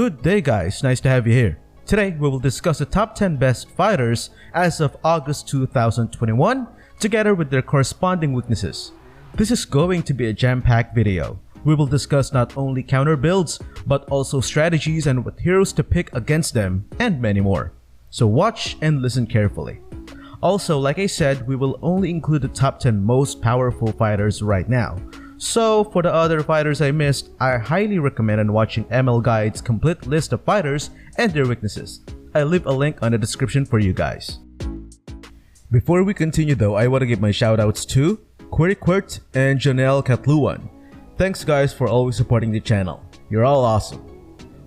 Good day guys, nice to have you here. Today we will discuss the top 10 best fighters as of August 2021 together with their corresponding weaknesses. This is going to be a jam-packed video. We will discuss not only counter builds but also strategies and what heroes to pick against them and many more. So watch and listen carefully. Also, like I said, we will only include the top 10 most powerful fighters right now. So for the other fighters I missed, I highly recommend watching ML Guide's complete list of fighters and their weaknesses. I leave a link on the description for you guys. Before we continue though, I want to give my shoutouts to Quiriquert and Janelle Catluan. Thanks guys for always supporting the channel. You're all awesome.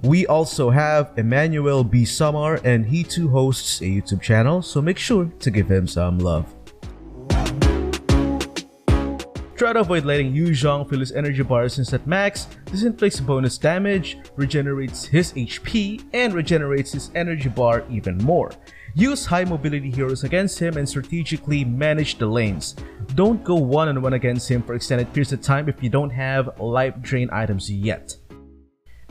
We also have Emmanuel B. Samar, and he too hosts a YouTube channel, so make sure to give him some love. Try to avoid letting YU ZHONG fill his energy bar since at max, this inflicts bonus damage, regenerates his HP, and regenerates his energy bar even more. Use high mobility heroes against him and strategically manage the lanes. Don't go one-on-one against him for extended periods of time if you don't have life drain items yet.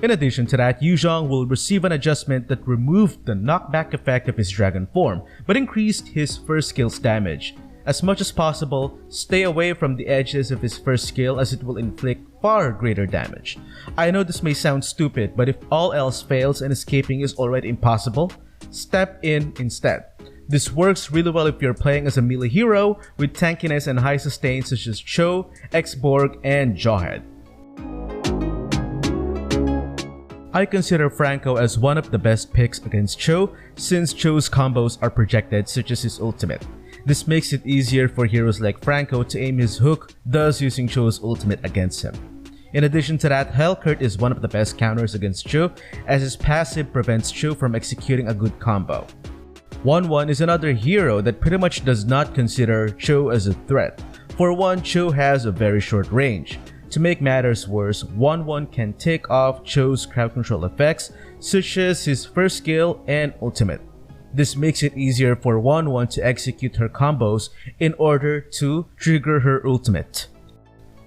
In addition to that, YU ZHONG will receive an adjustment that removed the knockback effect of his dragon form, but increased his first skill's damage. As much as possible, stay away from the edges of his first skill as it will inflict far greater damage. I know this may sound stupid, but if all else fails and escaping is already impossible, step in instead. This works really well if you're playing as a melee hero with tankiness and high sustain such as Chou, X-Borg, and Jawhead. I consider Franco as one of the best picks against Chou since Chou's combos are projected such as his ultimate. This makes it easier for heroes like Franco to aim his hook, thus using Chou's ultimate against him. In addition to that, Hellcurt is one of the best counters against Chou as his passive prevents Chou from executing a good combo. 1-1 is another hero that pretty much does not consider Chou as a threat. For one, Chou has a very short range. To make matters worse, 1-1 can take off Chou's crowd control effects such as his first skill and ultimate. This makes it easier for 1-1 to execute her combos in order to trigger her ultimate.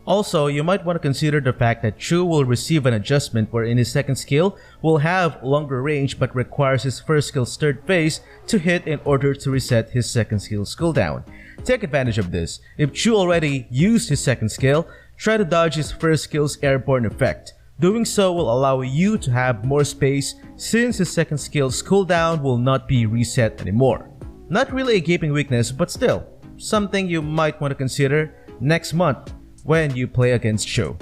Also, you might want to consider the fact that Chou will receive an adjustment wherein his second skill will have longer range but requires his first skill's third phase to hit in order to reset his second skill's cooldown. Take advantage of this. If Chou already used his second skill, try to dodge his first skill's airborne effect. Doing so will allow you to have more space since his second skill's cooldown will not be reset anymore. Not really a gaping weakness, but still, something you might want to consider next month when you play against Chou.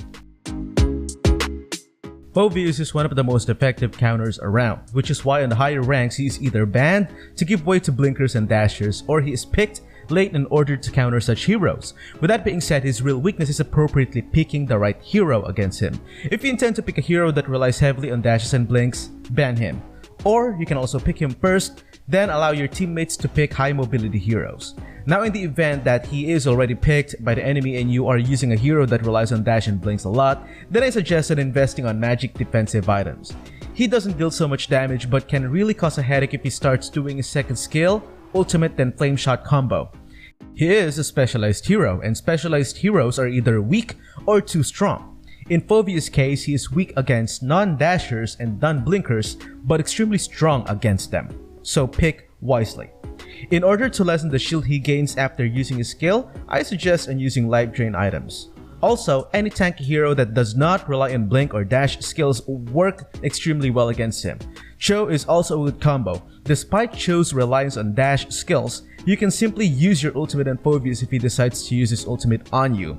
Phoveus is one of the most effective counters around, which is why on the higher ranks he is either banned to give way to blinkers and dashers, or he is picked late in order to counter such heroes. With that being said, his real weakness is appropriately picking the right hero against him. If you intend to pick a hero that relies heavily on dashes and blinks, ban him. Or you can also pick him first, then allow your teammates to pick high mobility heroes. Now in the event that he is already picked by the enemy and you are using a hero that relies on dash and blinks a lot, then I suggested investing on magic defensive items. He doesn't deal so much damage but can really cause a headache if he starts doing his second skill, ultimate, then flame shot combo. He is a specialized hero, and specialized heroes are either weak or too strong. In Phoveus' case, he is weak against non-dashers and non-blinkers, but extremely strong against them. So pick wisely. In order to lessen the shield he gains after using his skill, I suggest using life drain items. Also, any tanky hero that does not rely on blink or dash skills work extremely well against him. Chou is also a good combo. Despite Chou's reliance on dash skills, you can simply use your ultimate on Phoveus if he decides to use his ultimate on you.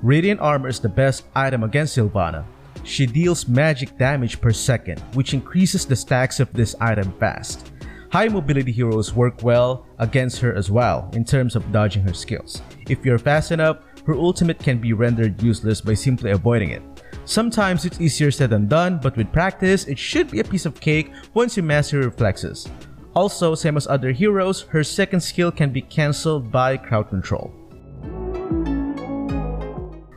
Radiant Armor is the best item against Sylvana. She deals magic damage per second, which increases the stacks of this item fast. High mobility heroes work well against her as well in terms of dodging her skills. If you're fast enough, her ultimate can be rendered useless by simply avoiding it. Sometimes it's easier said than done, but with practice, it should be a piece of cake once you master her reflexes. Also, same as other heroes, her second skill can be cancelled by crowd control.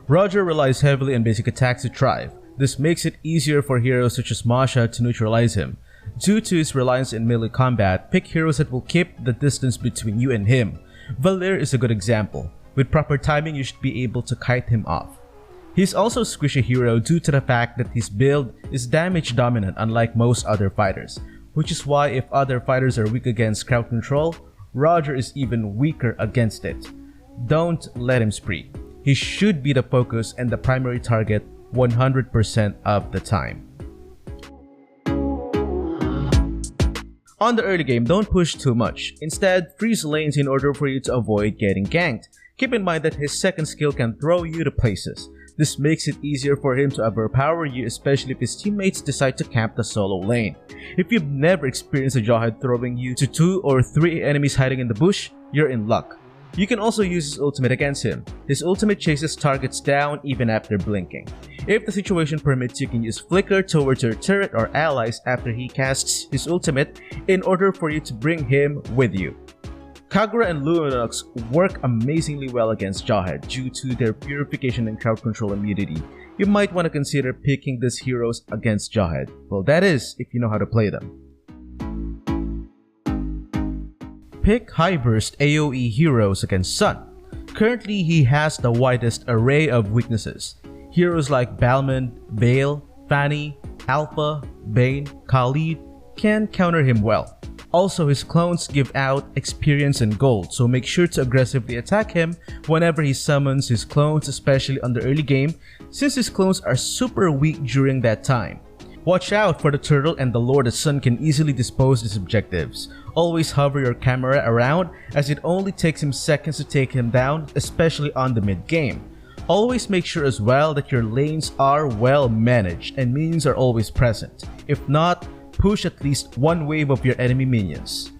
Roger relies heavily on basic attacks to thrive. This makes it easier for heroes such as Masha to neutralize him. Due to his reliance in melee combat, pick heroes that will keep the distance between you and him. Valir is a good example. With proper timing, you should be able to kite him off. He's also a squishy hero due to the fact that his build is damage dominant unlike most other fighters, which is why if other fighters are weak against crowd control, Roger is even weaker against it. Don't let him spree. He should be the focus and the primary target 100% of the time. On the early game, don't push too much. Instead, freeze lanes in order for you to avoid getting ganked. Keep in mind that his second skill can throw you to places. This makes it easier for him to overpower you, especially if his teammates decide to camp the solo lane. If you've never experienced a Jawhead throwing you to 2 or 3 enemies hiding in the bush, you're in luck. You can also use his ultimate against him. His ultimate chases targets down even after blinking. If the situation permits, you can use Flicker towards your turret or allies after he casts his ultimate in order for you to bring him with you. Kagura and Lunox work amazingly well against Jawhead due to their purification and crowd control immunity. You might want to consider picking these heroes against Jawhead. Well, that is if you know how to play them. Pick high burst AoE heroes against Sun. Currently, he has the widest array of weaknesses. Heroes like Balmond, Vale, Fanny, Alpha, Bane, Khalid can counter him well. Also, his clones give out experience and gold, so make sure to aggressively attack him whenever he summons his clones, especially on the early game, since his clones are super weak during that time. Watch out for the turtle and the Lord of Sun can easily dispose his objectives. Always hover your camera around as it only takes him seconds to take him down, especially on the mid game. Always make sure as well that your lanes are well managed and minions are always present. If not, push at least one wave of your enemy minions.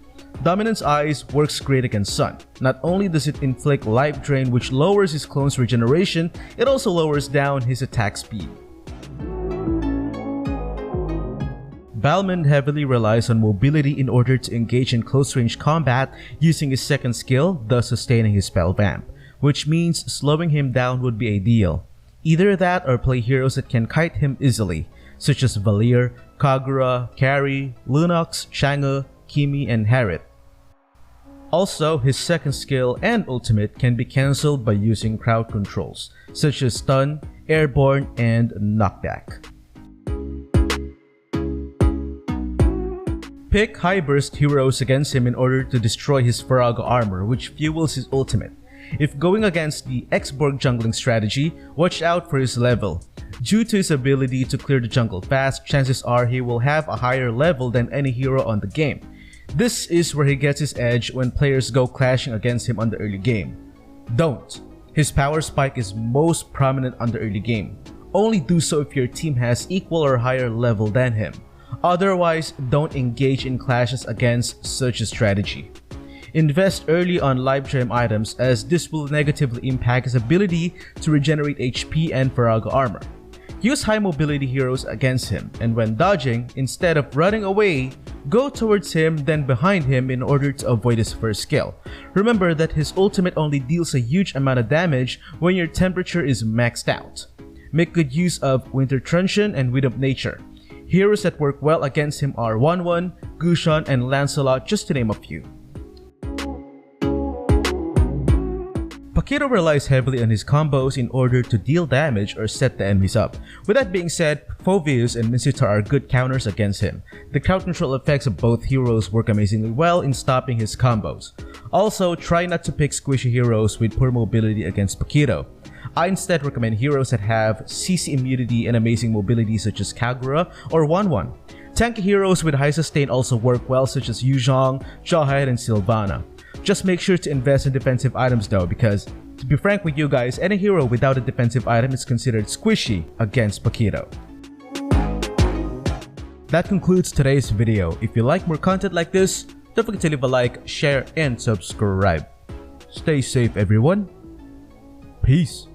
Dominance Eyes works great against Sun. Not only does it inflict life drain which lowers his clone's regeneration, it also lowers down his attack speed. Balmond heavily relies on mobility in order to engage in close-range combat using his second skill, thus sustaining his spell vamp, which means slowing him down would be ideal. Either that or play heroes that can kite him easily, such as Valir, Kagura, Carrie, Lunox, Shang'e, Kimi, and Harith. Also, his second skill and ultimate can be cancelled by using crowd controls, such as Stun, Airborne, and Knockback. Pick high burst heroes against him in order to destroy his Faraga armor, which fuels his ultimate. If going against the X-Borg jungling strategy, watch out for his level. Due to his ability to clear the jungle fast, chances are he will have a higher level than any hero on the game. This is where he gets his edge when players go clashing against him on the early game. Don't. His power spike is most prominent on the early game. Only do so if your team has equal or higher level than him. Otherwise, don't engage in clashes against such a strategy. Invest early on life gem items as this will negatively impact his ability to regenerate HP and Faraga armor. Use high mobility heroes against him, and when dodging, instead of running away, go towards him then behind him in order to avoid his first skill. Remember that his ultimate only deals a huge amount of damage when your temperature is maxed out. Make good use of Winter Truncheon and Wind of Nature. Heroes that work well against him are Wanwan, Gushon, and Lancelot, just to name a few. Paquito relies heavily on his combos in order to deal damage or set the enemies up. With that being said, Phoveus and Minotaur are good counters against him. The crowd control effects of both heroes work amazingly well in stopping his combos. Also, try not to pick squishy heroes with poor mobility against Paquito. I instead recommend heroes that have CC immunity and amazing mobility such as Kagura or Wanwan. Tanky heroes with high sustain also work well such as YU ZHONG, Jawhead, and Sylvana. Just make sure to invest in defensive items though, because to be frank with you guys, any hero without a defensive item is considered squishy against Paquito. That concludes today's video. If you like more content like this, don't forget to leave a like, share, and subscribe. Stay safe everyone. Peace.